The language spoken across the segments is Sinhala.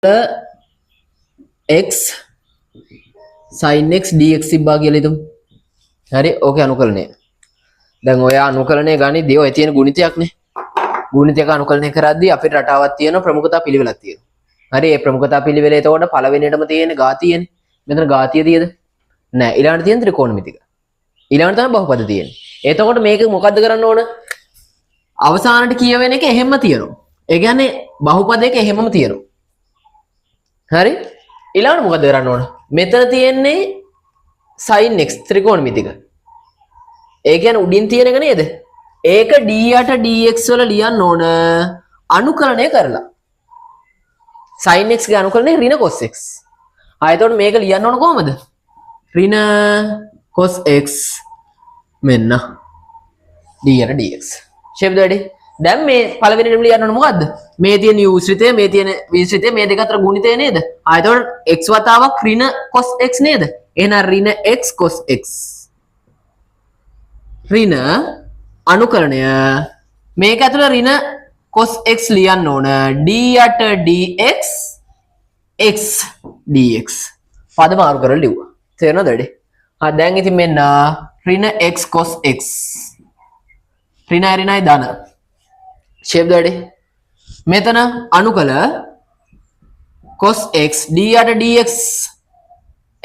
x sin x dx තිබ්බා කියලා හිතමු. හරි ඕකේ අනුකලනය. දැන් ඔය අනුකලනය ගනිද්දී ඔය තියෙන ගුණිතයක්නේ. ගුණිතයක අනුකලනය කරද්දී අපිට රටාවක් තියෙනවා ප්‍රමුඛතා පිළිවෙලක් තියෙනවා. හරි මේ ප්‍රමුඛතා පිළිවෙල එතකොට පළවෙනියටම තියෙන ගාතියනේ. මෙතන ගාතිය තියද? නෑ. ඊළඟට තියෙන ත්‍රිකෝණමිතික. ඊළඟට තමයි බහුපද තියෙන්නේ. එතකොට මේක මොකද්ද කරන්න ඕන? අවසානට කියවෙන එක එහෙම්ම තියෙනවා. ඒ කියන්නේ බහුපදයක එහෙමම තියෙනවා. හරි? ඊළඟට මොකද කරන්න ඕන? මෙතන තියෙන්නේ sin x ත්‍රිකෝණමිතික. ඒ කියන්නේ උඩින් තියෙන එක නේද? ඒක d යට dx වල ලියන්න ඕන අනුකලනය කරලා. sin x ගේ අනුකලනය ඍණ cos x. එතකොට මේක ලියන්න ඕන කොහමද? ඍණ cos x මෙන්න d යට dx. ෂේප් දෙඩි. දැන් මේ පළවෙනිම ලියන්න ඕන මොකද්ද? මේ තියෙන u ශ්‍රිතය මේ තියෙන v ශ්‍රිතය මේ දෙක අතර ගුණිතය නේද? එතකොට x වතාවක් ඍණ cos x නේද? එහෙනම් ඍණ x cos x. ඍණ අනුකරණය මේක ඇතුළ ඍණ cos x ලියන්න ඕන d යට dx x dx. පද මාරු කරලා ලිව්වා. තේරෙනවද වැඩි? දැන් ඉතින් මෙන්න ඍණ x cos x. ඍණයි ධන. ෂේප් දෙඩි. මෙතන අනුකල cos x d යට dx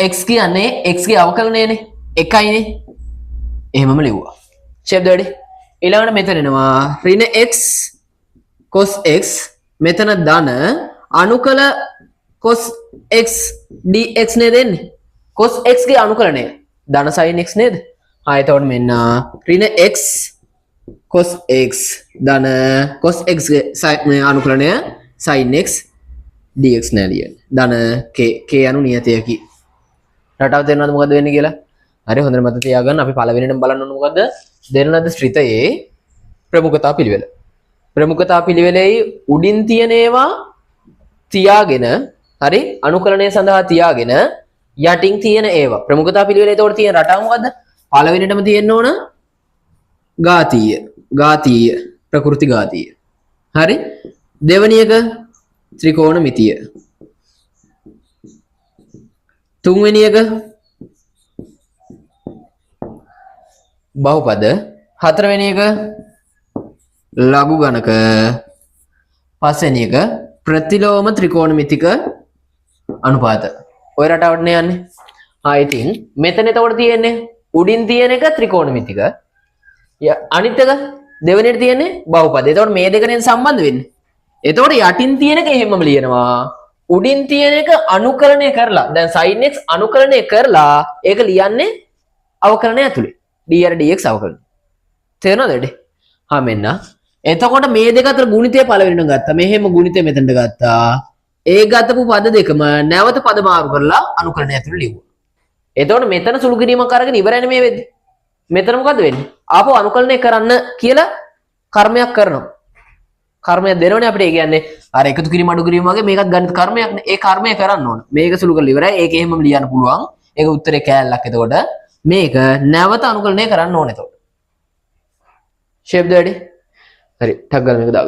x කියන්නේ x ගේ අවකලනයනේ. එකයිනේ. එහෙමම ලිව්වා. ෂේප් දෙඩි. ඊළඟට මෙතන එනවා ඍණ x cos x මෙතන ධන අනුකල cos x dx නේද එන්නේ? cos x ගේ අනුකලනය ධන sin x නේද? එතකොට මෙන්න ඍණ x cos x ධන cos x ගේ අනුකලනය sin x dx නෑ ලියන්නේ. ධන k anu නියතයකි. රටාව තේරෙනවද මොකද වෙන්නේ කියලා? හරි හොඳට මතක තියාගන්න. අපි පළවෙනිටම බලන්න ඕන මොකද්ද? දෙන ලද ශ්‍රිතයේ ප්‍රමුඛතා පිළිවෙල. ප්‍රමුඛතා පිළිවෙලේ උඩින් තියෙන ඒවා තියාගෙන හරි අනුකලනය සඳහා තියාගෙන යටින් තියෙන ඒවා ප්‍රමුඛතා පිළිවෙලේ එතකොට තියෙන රටාව මොකද්ද? පළවෙනිටම තියෙන්න ඕන ගාතීය ප්‍රකෘති ගාතීය. හරි දෙවෙනි එක ත්‍රිකෝණමිතිය. තුන්වෙනි එක බහුපද. හතරවෙනි එක ලඝු ගණක. පස්වෙනි එක ප්‍රතිලෝම ත්‍රිකෝණමිතික අනුපාත. ඔය රටාවට යන්නේ. ඉතින් මෙතන එතකොට තියෙන්නේ උඩින් තියෙන එක ත්‍රිකෝණමිතික. අනිත් එක දෙවෙනියට තියෙන්නේ බහුපද. එතකොට මේ දෙකෙන් සම්බන්ධ වෙන්නේ. එතකොට යටින් තියෙන එක එහෙමම ලියනවා. උඩින් තියෙන එක අනුකලනය කරලා දැන් sin x අනුකලනය කරලා ඒක ලියන්නේ අවකලනය ඇතුලේ. d යට dx අවකලනය. තේරෙනවද? මෙන්න. එතකොට මේ දෙක අතර ගුණිතය පළවෙනිම ගත්තා. මෙහෙම ගුණිතය මෙතනට ගත්තා. ඒ ගතපු පද දෙකම නැවත පද මාරු කරලා අනුකලනය ඇතුළේ ලියුවා. එතකොට මෙතන සුළු කිරීමක් අරගෙන ඉවරයිනේ මේ වෙද්දි. මෙතන මොකද්ද වෙන්නේ? ආපහු අනුකලනය කරන්න කියලා කර්මයක් කරනවා. කර්මය දෙනවනේ අපිට. ඒ කියන්නේ අර එකතු කිරීම අඩු කිරීම වගේ මේකත් ගණිත කර්මයක්නේ. ඒ කර්මය කරන්න ඕන. මේක සුළු කරලා ඉවරයි. ඒක එහෙමම ලියන්න පුළුවන්. ඒක උත්තරේ කෑල්ලක්. එතකොට මේක නැවත අනුකලනය කරන්න ඕනේ. එතකොට ෂේප් දෙඩි. හරි ටක් ගාලා මේක දාගන්න.